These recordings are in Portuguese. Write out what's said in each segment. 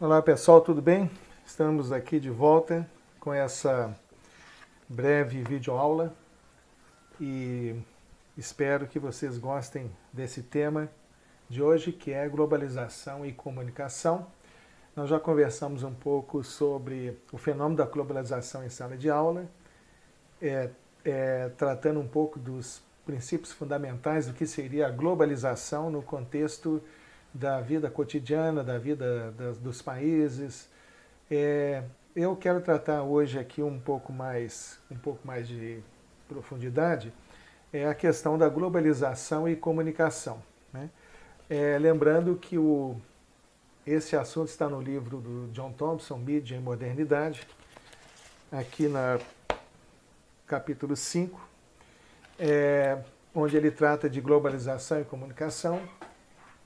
Olá pessoal, tudo bem? Estamos aqui de volta com essa breve videoaula e espero que vocês gostem desse tema de hoje, que é globalização e comunicação. Nós já conversamos um pouco sobre o fenômeno da globalização em sala de aula, tratando um pouco dos princípios fundamentais do que seria a globalização no contexto da vida cotidiana, da vida dos países. Eu quero tratar hoje aqui um pouco mais de profundidade a questão da globalização e comunicação, né? Lembrando que esse assunto está no livro do John Thompson, Mídia e Modernidade, aqui no capítulo 5, onde ele trata de globalização e comunicação.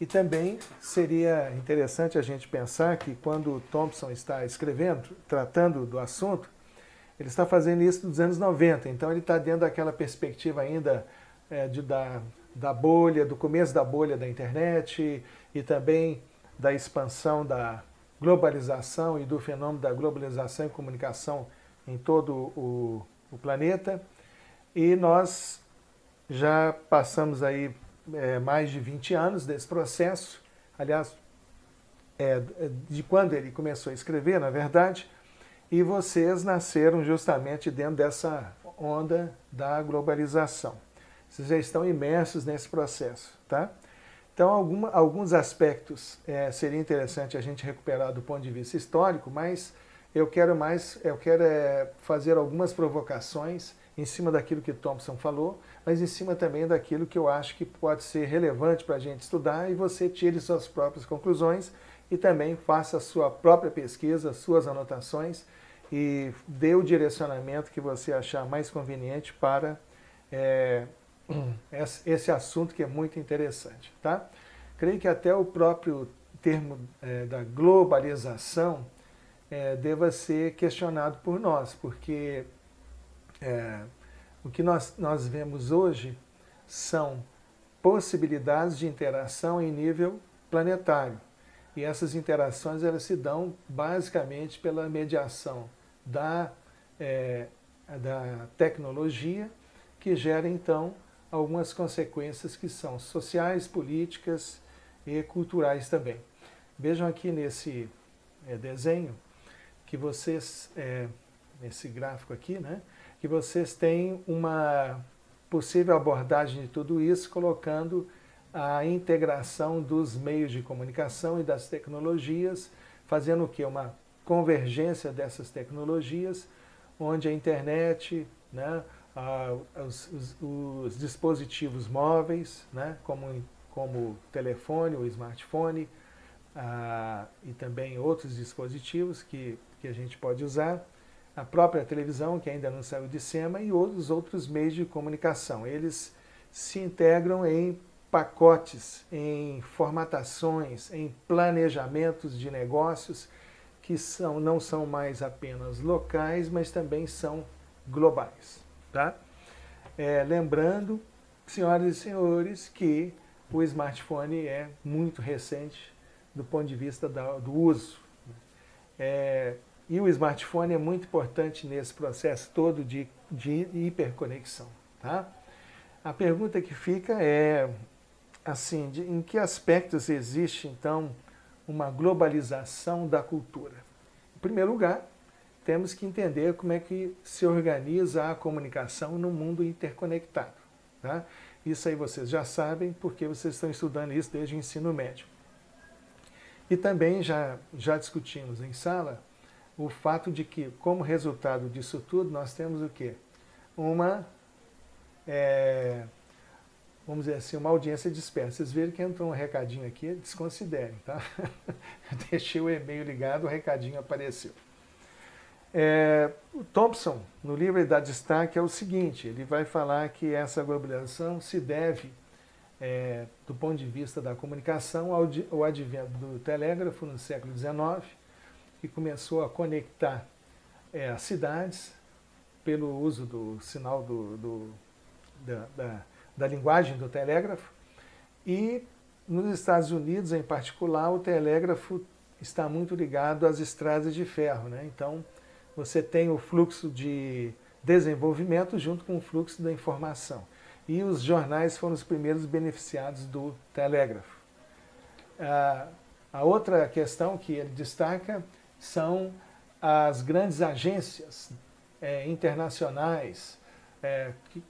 E também seria interessante a gente pensar que quando Thompson está escrevendo, tratando do assunto, ele está fazendo isso dos anos 90, então ele está dentro daquela perspectiva ainda da bolha, do começo da bolha da internet e também da expansão da globalização e do fenômeno da globalização e comunicação em todo o planeta. E nós já passamos aí mais de 20 anos desse processo, aliás, de quando ele começou a escrever, na verdade, e vocês nasceram justamente dentro dessa onda da globalização. Vocês já estão imersos nesse processo, tá? Então, alguns aspectos seria interessante a gente recuperar do ponto de vista histórico, mas eu quero fazer algumas provocações em cima daquilo que Thompson falou, mas em cima também daquilo que eu acho que pode ser relevante para a gente estudar, e você tire suas próprias conclusões e também faça a sua própria pesquisa, suas anotações e dê o direcionamento que você achar mais conveniente para esse assunto que é muito interessante, tá? Creio que até o próprio termo da globalização deva ser questionado por nós, porque o que nós vemos hoje são possibilidades de interação em nível planetário. E essas interações elas se dão basicamente pela mediação da tecnologia, que gera então algumas consequências que são sociais, políticas e culturais também. Vejam aqui nesse desenho que vocês, nesse gráfico aqui, né, que vocês têm uma possível abordagem de tudo isso, colocando a integração dos meios de comunicação e das tecnologias, fazendo o quê? Uma convergência dessas tecnologias, onde a internet, né, os dispositivos móveis, né, como o telefone, o smartphone, e também outros dispositivos que a gente pode usar, a própria televisão, que ainda não saiu de cena, e os outros meios de comunicação. Eles se integram em pacotes, em formatações, em planejamentos de negócios que não são mais apenas locais, mas também são globais. Tá? Lembrando, senhoras e senhores, que o smartphone é muito recente do ponto de vista do uso. E o smartphone é muito importante nesse processo todo de hiperconexão. Tá? A pergunta que fica é, assim, em que aspectos existe, então, uma globalização da cultura? Em primeiro lugar, temos que entender como é que se organiza a comunicação no mundo interconectado. Tá? Isso aí vocês já sabem, porque vocês estão estudando isso desde o ensino médio. E também já discutimos em sala o fato de que, como resultado disso tudo, nós temos o quê? Vamos dizer assim, uma audiência dispersa. Vocês viram que entrou um recadinho aqui, desconsiderem, tá? Deixei o e-mail ligado, o recadinho apareceu. O Thompson, no livro, ele dá destaque ao seguinte, ele vai falar que essa globalização se deve, do ponto de vista da comunicação, ao advento do telégrafo no século XIX, que começou a conectar as cidades pelo uso do sinal da linguagem do telégrafo, e nos Estados Unidos, em particular, o telégrafo está muito ligado às estradas de ferro, né? Então, você tem o fluxo de desenvolvimento junto com o fluxo da informação. E os jornais foram os primeiros beneficiados do telégrafo. A outra questão que ele destaca são as grandes agências internacionais que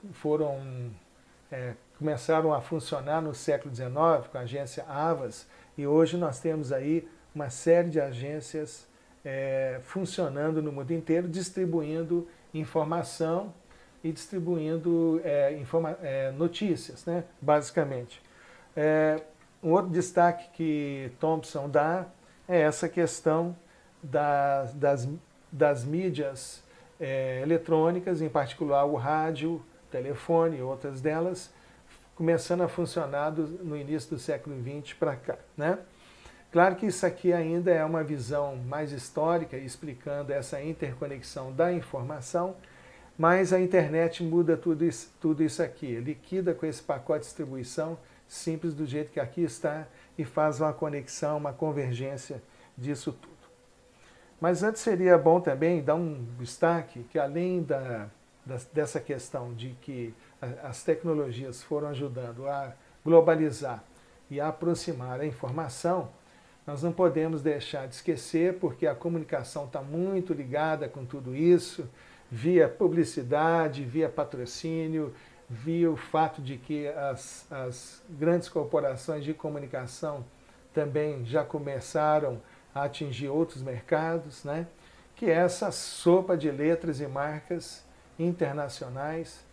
começaram a funcionar no século XIX, com a agência Havas, e hoje nós temos aí uma série de agências funcionando no mundo inteiro, distribuindo informação e distribuindo notícias, né, basicamente. Um outro destaque que Thompson dá é essa questão das mídias eletrônicas, em particular o rádio, o telefone e outras delas, começando a funcionar no início do século XX para cá, né? Claro que isso aqui ainda é uma visão mais histórica, explicando essa interconexão da informação, mas a internet muda tudo isso aqui, liquida com esse pacote de distribuição simples do jeito que aqui está e faz uma conexão, uma convergência disso tudo. Mas antes seria bom também dar um destaque que além dessa questão de que as tecnologias foram ajudando a globalizar e a aproximar a informação, nós não podemos deixar de esquecer, porque a comunicação está muito ligada com tudo isso, via publicidade, via patrocínio, via o fato de que as grandes corporações de comunicação também já começaram a atingir outros mercados, né? Que é essa sopa de letras e marcas internacionais,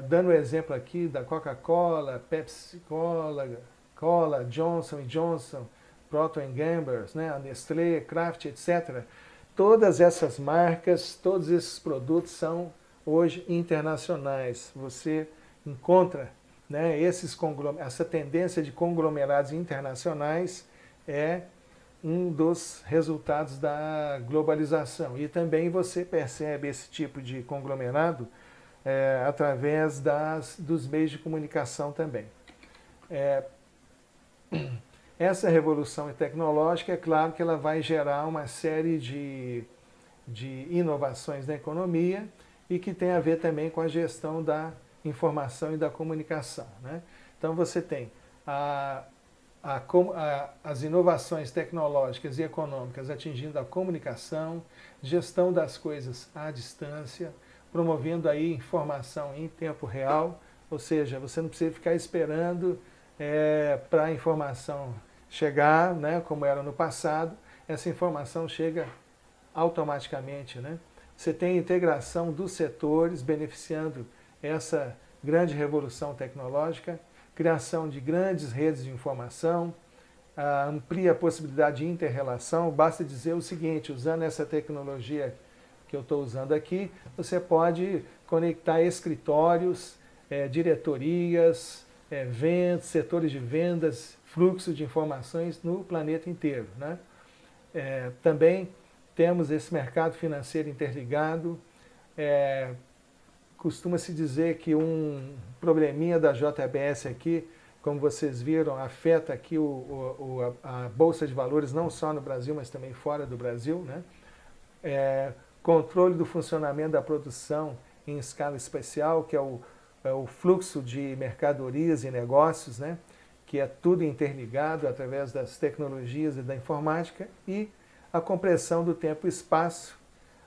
dando o exemplo aqui da Coca-Cola, Pepsi-Cola, Johnson & Johnson, Procter & Gamble, né, a Nestlé, Kraft, etc. Todas essas marcas, todos esses produtos são hoje internacionais. Você encontra, né, essa tendência de conglomerados internacionais é um dos resultados da globalização. E também você percebe esse tipo de conglomerado através dos meios de comunicação também. Essa revolução tecnológica, é claro que ela vai gerar uma série de inovações na economia e que tem a ver também com a gestão da informação e da comunicação, né? Então você tem as inovações tecnológicas e econômicas atingindo a comunicação, gestão das coisas à distância, promovendo aí informação em tempo real, ou seja, você não precisa ficar esperando para a informação chegar, né, como era no passado, essa informação chega automaticamente, né? Você tem a integração dos setores beneficiando essa grande revolução tecnológica, criação de grandes redes de informação, amplia a possibilidade de inter-relação. Basta dizer o seguinte, usando essa tecnologia que eu estou usando aqui, você pode conectar escritórios, diretorias, vendas, setores de vendas, fluxo de informações no planeta inteiro, né? Também temos esse mercado financeiro interligado. Costuma-se dizer que um probleminha da JBS aqui, como vocês viram, afeta aqui a Bolsa de Valores, não só no Brasil, mas também fora do Brasil, né? Controle do funcionamento da produção em escala especial, que é o fluxo de mercadorias e negócios, né? Que é tudo interligado através das tecnologias e da informática, e a compressão do tempo e espaço,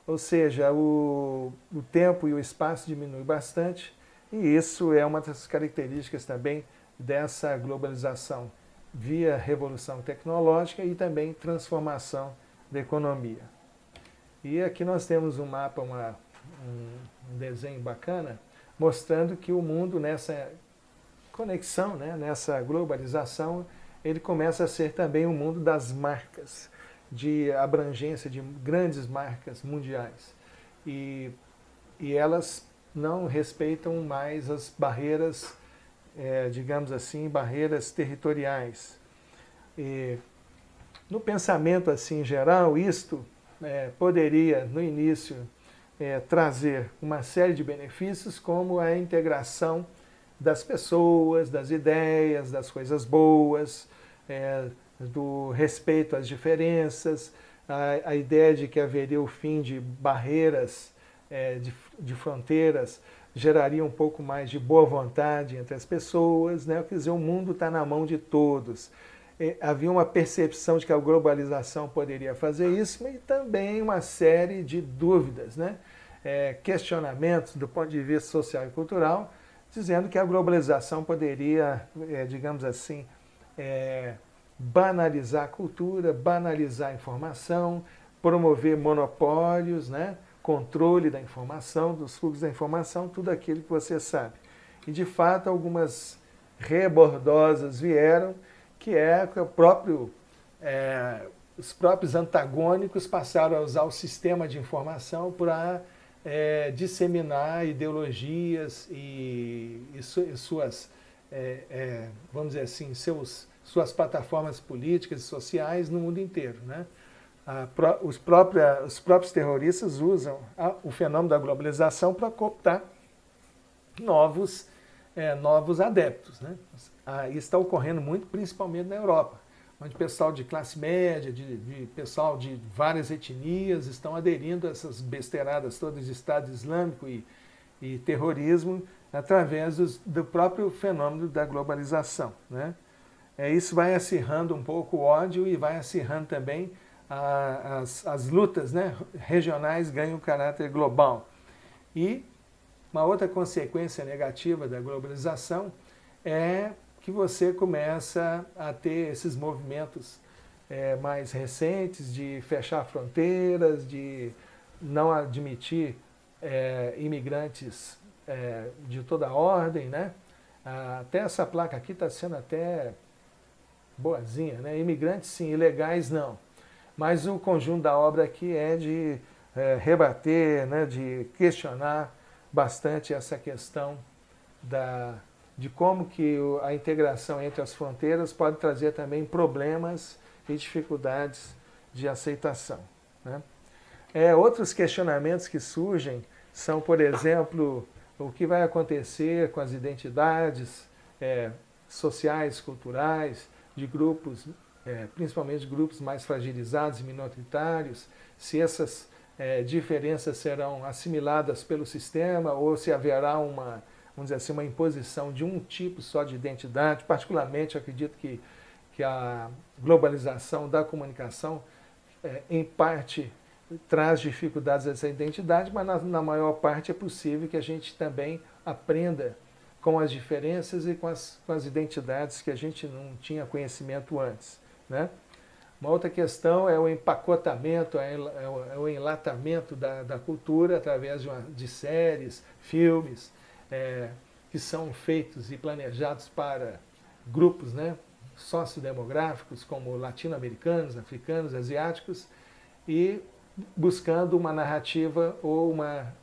ou seja, o tempo e o espaço diminui bastante, e isso é uma das características também dessa globalização via revolução tecnológica e também transformação da economia. E aqui nós temos um mapa, um desenho bacana, mostrando que o mundo nessa conexão, né, nessa globalização, ele começa a ser também um mundo das marcas, de abrangência de grandes marcas mundiais. E elas não respeitam mais as barreiras, digamos assim, barreiras territoriais. E no pensamento assim geral, isto poderia, no início, trazer uma série de benefícios, como a integração das pessoas, das ideias, das coisas boas, do respeito às diferenças, a ideia de que haveria o fim de barreiras, de fronteiras, geraria um pouco mais de boa vontade entre as pessoas, né? Quer dizer, o mundo está na mão de todos. Havia uma percepção de que a globalização poderia fazer isso, e também uma série de dúvidas, né? Questionamentos do ponto de vista social e cultural, dizendo que a globalização poderia, digamos assim, banalizar a cultura, banalizar a informação, promover monopólios, né? Controle da informação, dos fluxos da informação, tudo aquilo que você sabe. E, de fato, algumas rebordosas vieram, que os próprios antagônicos passaram a usar o sistema de informação para disseminar ideologias e suas, vamos dizer assim, suas plataformas políticas e sociais no mundo inteiro, né? Os próprios terroristas usam o fenômeno da globalização para cooptar novos adeptos, né? Isso está ocorrendo muito, principalmente na Europa, onde pessoal de classe média, de pessoal de várias etnias estão aderindo a essas besteiradas todas de Estado Islâmico e terrorismo através do próprio fenômeno da globalização, né? Isso vai acirrando um pouco o ódio e vai acirrando também as lutas, né, regionais ganham caráter global. E uma outra consequência negativa da globalização é que você começa a ter esses movimentos mais recentes de fechar fronteiras, de não admitir imigrantes de toda ordem, né? Até essa placa aqui está sendo até boazinha, né? Imigrantes sim, ilegais não. Mas o conjunto da obra aqui é de rebater, né, de questionar bastante essa questão de como que a integração entre as fronteiras pode trazer também problemas e dificuldades de aceitação, né? Outros questionamentos que surgem são, por exemplo, o que vai acontecer com as identidades sociais, culturais, de grupos, principalmente grupos mais fragilizados e minoritários, se essas diferenças serão assimiladas pelo sistema ou se haverá vamos dizer assim, uma imposição de um tipo só de identidade. Particularmente, eu acredito que a globalização da comunicação, em parte, traz dificuldades a essa identidade, mas na maior parte é possível que a gente também aprenda com as diferenças e com as identidades que a gente não tinha conhecimento antes, né? Uma outra questão é o empacotamento, é o enlatamento da cultura através de séries, filmes, que são feitos e planejados para grupos, né, sociodemográficos, como latino-americanos, africanos, asiáticos, e buscando uma narrativa ou uma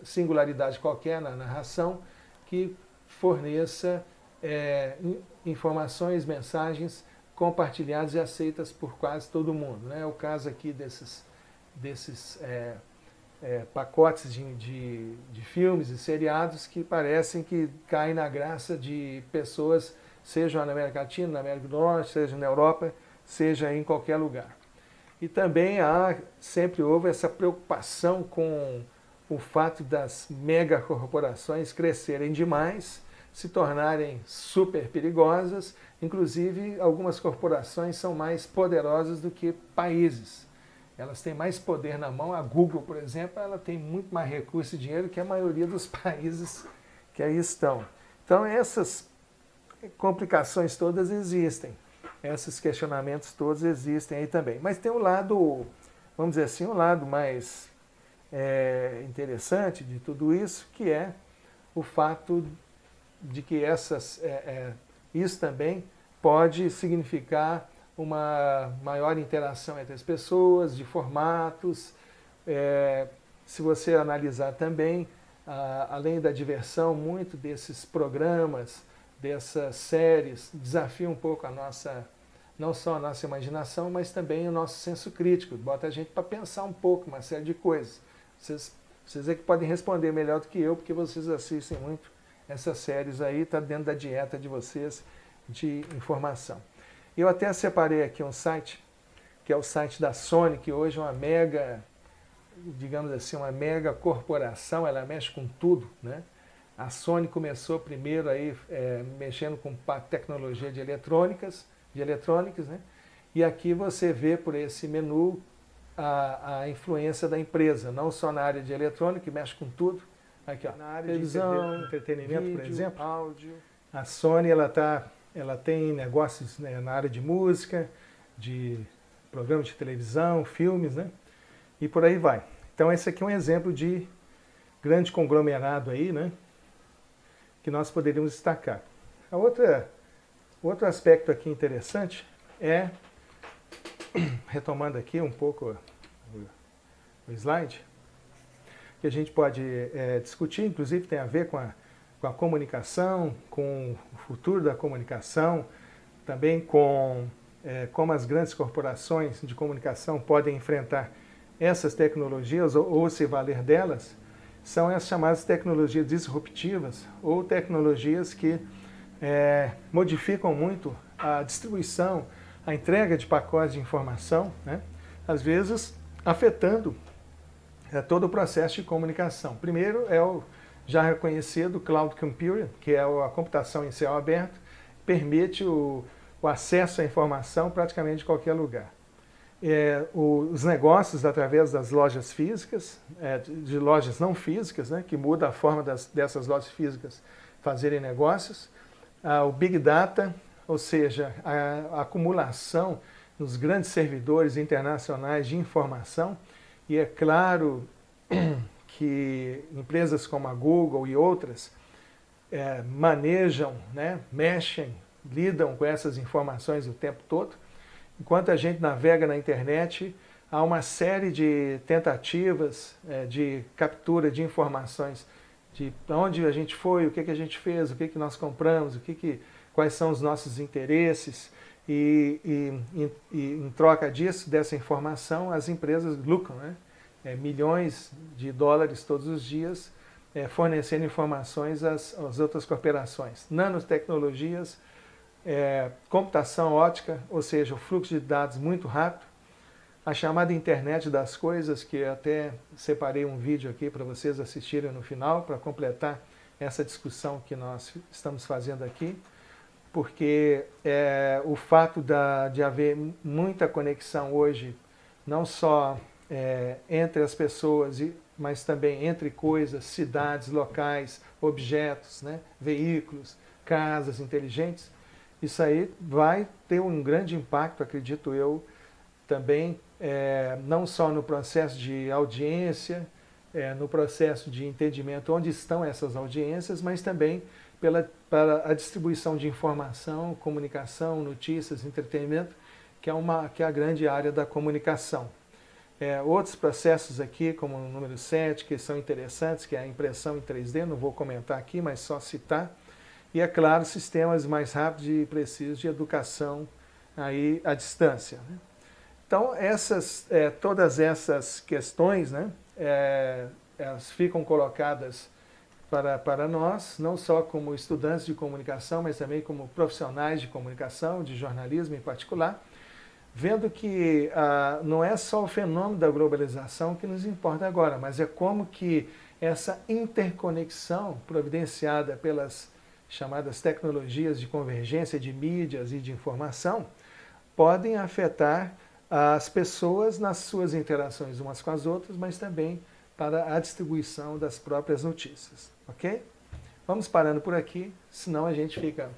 singularidade qualquer na narração que forneça informações, mensagens compartilhadas e aceitas por quase todo mundo, né? É o caso aqui desses pacotes de filmes e seriados que parecem que caem na graça de pessoas, seja na América Latina, na América do Norte, seja na Europa, seja em qualquer lugar. E também sempre houve essa preocupação com o fato das megacorporações crescerem demais, se tornarem super perigosas. Inclusive, algumas corporações são mais poderosas do que países. Elas têm mais poder na mão. A Google, por exemplo, ela tem muito mais recursos e dinheiro que a maioria dos países que aí estão. Então, essas complicações todas existem. Esses questionamentos todos existem aí também. Mas tem um lado, vamos dizer assim, um lado mais interessante de tudo isso, que é o fato de que isso também pode significar uma maior interação entre as pessoas, de formatos. Se você analisar também, além da diversão, muito desses programas, dessas séries, desafiam um pouco não só a nossa imaginação, mas também o nosso senso crítico, bota a gente para pensar um pouco, uma série de coisas. Vocês é que podem responder melhor do que eu, porque vocês assistem muito essas séries aí, está dentro da dieta de vocês de informação. Eu até separei aqui um site, que é o site da Sony, que hoje é uma mega, digamos assim, uma mega corporação, ela mexe com tudo, né? A Sony começou primeiro aí mexendo com tecnologia de eletrônicas, né? E aqui você vê por esse menu a influência da empresa, não só na área de eletrônica, que mexe com tudo. Aqui, ó, na área televisão, de entretenimento, vídeo, por exemplo, áudio. A Sony ela tem negócios, né, na área de música, de programas de televisão, filmes, né? E por aí vai. Então esse aqui é um exemplo de grande conglomerado aí, né? Que nós poderíamos destacar. Outro aspecto aqui interessante é, retomando aqui um pouco o slide, que a gente pode discutir, inclusive tem a ver com a comunicação, com o futuro da comunicação, também com como as grandes corporações de comunicação podem enfrentar essas tecnologias ou se valer delas, são as chamadas tecnologias disruptivas ou tecnologias que modificam muito a distribuição, a entrega de pacotes de informação, né? Às vezes afetando todo o processo de comunicação. Primeiro é o já reconhecido Cloud Computing, que é a computação em céu aberto, permite o acesso à informação praticamente de qualquer lugar. Os negócios através das lojas físicas, de lojas não físicas, né, que muda a forma dessas lojas físicas fazerem negócios. O Big Data, ou seja, a acumulação nos grandes servidores internacionais de informação. E é claro que empresas como a Google e outras manejam, né, mexem, lidam com essas informações o tempo todo. Enquanto a gente navega na internet, há uma série de tentativas de captura de informações de onde a gente foi, o que a gente fez, o que nós compramos, quais são os nossos interesses. E em troca dessa informação, as empresas lucram, né? Milhões de dólares todos os dias fornecendo informações às outras corporações. Nanotecnologias, computação ótica, ou seja, o fluxo de dados muito rápido, a chamada internet das coisas, que eu até separei um vídeo aqui para vocês assistirem no final, para completar essa discussão que nós estamos fazendo aqui, porque o fato de haver muita conexão hoje, não só entre as pessoas, mas também entre coisas, cidades, locais, objetos, né, veículos, casas inteligentes, isso aí vai ter um grande impacto, acredito eu, também, não só no processo de audiência, no processo de entendimento onde estão essas audiências, mas também para a distribuição de informação, comunicação, notícias, entretenimento, que é a grande área da comunicação. Outros processos aqui, como o número 7, que são interessantes, que é a impressão em 3D, não vou comentar aqui, mas só citar. E, é claro, sistemas mais rápidos e precisos de educação aí à distância, né? Então, todas essas questões, né, elas ficam colocadas para nós, não só como estudantes de comunicação, mas também como profissionais de comunicação, de jornalismo em particular, vendo que não é só o fenômeno da globalização que nos importa agora, mas é como que essa interconexão providenciada pelas chamadas tecnologias de convergência de mídias e de informação podem afetar as pessoas nas suas interações umas com as outras, mas também para a distribuição das próprias notícias, ok? Vamos parando por aqui, senão a gente fica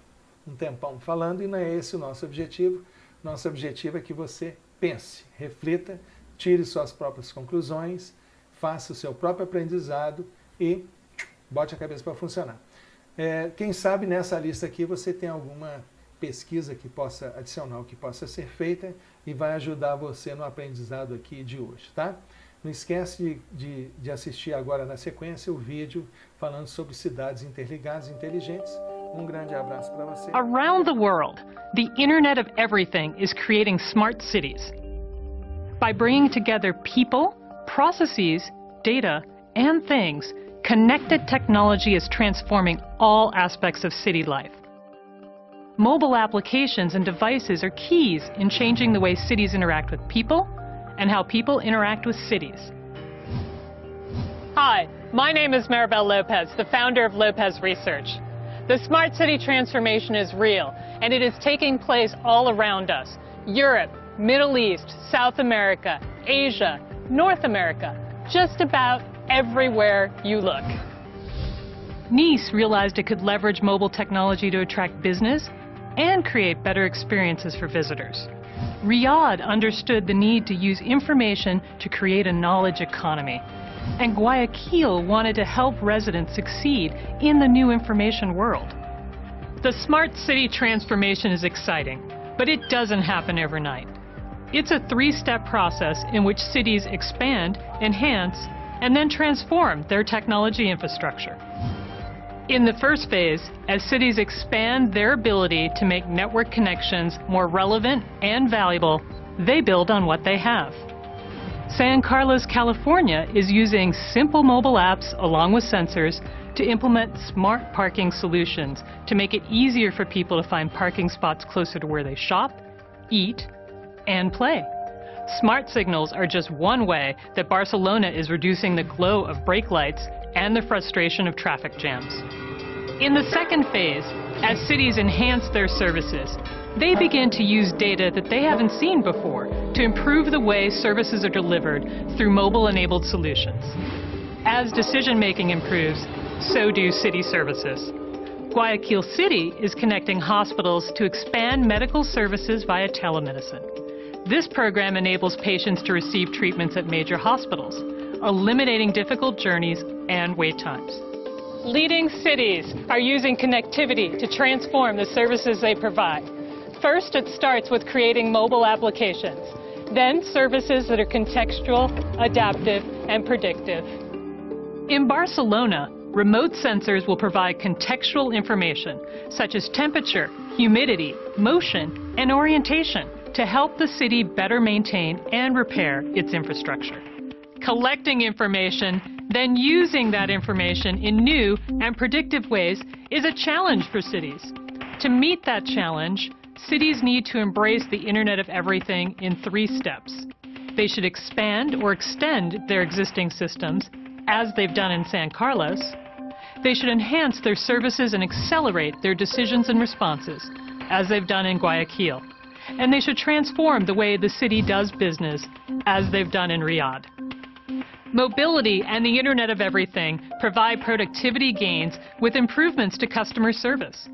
um tempão falando e não é esse o nosso objetivo. Nosso objetivo é que você pense, reflita, tire suas próprias conclusões, faça o seu próprio aprendizado e bote a cabeça para funcionar. Quem sabe nessa lista aqui você tem alguma pesquisa que possa adicional, que possa ser feita e vai ajudar você no aprendizado aqui de hoje, tá? Não esquece de assistir agora na sequência o vídeo falando sobre cidades interligadas e inteligentes. Um grande abraço para você. Around the world, the Internet of Everything is creating smart cities. By bringing together people, processes, data, and things, connected technology is transforming all aspects of city life. mobile applications and devices are keys in changing the way cities interact with people and how people interact with cities. Hi, my name is Maribel Lopez, the founder of Lopez Research. The smart city transformation is real, and it is taking place all around us. Europe, Middle East, South America, Asia, North America, just about everywhere you look. Nice realized it could leverage mobile technology to attract business and create better experiences for visitors. Riyadh understood the need to use information to create a knowledge economy. And Guayaquil wanted to help residents succeed in the new information world. The smart city transformation is exciting, but it doesn't happen overnight. It's a three-step process in which cities expand, enhance, and then transform their technology infrastructure. In the first phase, as cities expand their ability to make network connections more relevant and valuable, they build on what they have. San Carlos, California is using simple mobile apps along with sensors to implement smart parking solutions to make it easier for people to find parking spots closer to where they shop, eat, and play. Smart signals are just one way that Barcelona is reducing the glow of brake lights and the frustration of traffic jams. In the second phase, as cities enhance their services, they begin to use data that they haven't seen before to improve the way services are delivered through mobile-enabled solutions. As decision-making improves, so do city services. Guayaquil City is connecting hospitals to expand medical services via telemedicine. This program enables patients to receive treatments at major hospitals, eliminating difficult journeys and wait times. Leading cities are using connectivity to transform the services they provide. First, it starts with creating mobile applications, then services that are contextual, adaptive, and predictive. In Barcelona, remote sensors will provide contextual information, such as temperature, humidity, motion, and orientation, to help the city better maintain and repair its infrastructure. Collecting information, then using that information in new and predictive ways is a challenge for cities. To meet that challenge, cities need to embrace the Internet of Everything in 3 steps. They should expand or extend their existing systems, as they've done in San Carlos. They should enhance their services and accelerate their decisions and responses, as they've done in Guayaquil. And they should transform the way the city does business, as they've done in Riyadh. Mobility and the Internet of Everything provide productivity gains with improvements to customer service.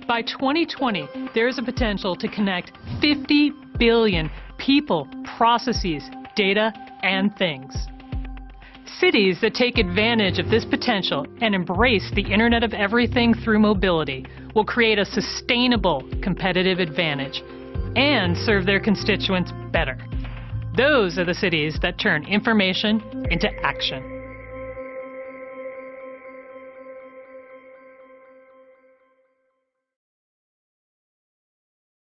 By 2020, there is a potential to connect 50 billion people, processes, data, and things. Cities that take advantage of this potential and embrace the Internet of Everything through mobility will create a sustainable competitive advantage and serve their constituents better. Those are the cities that turn information into action.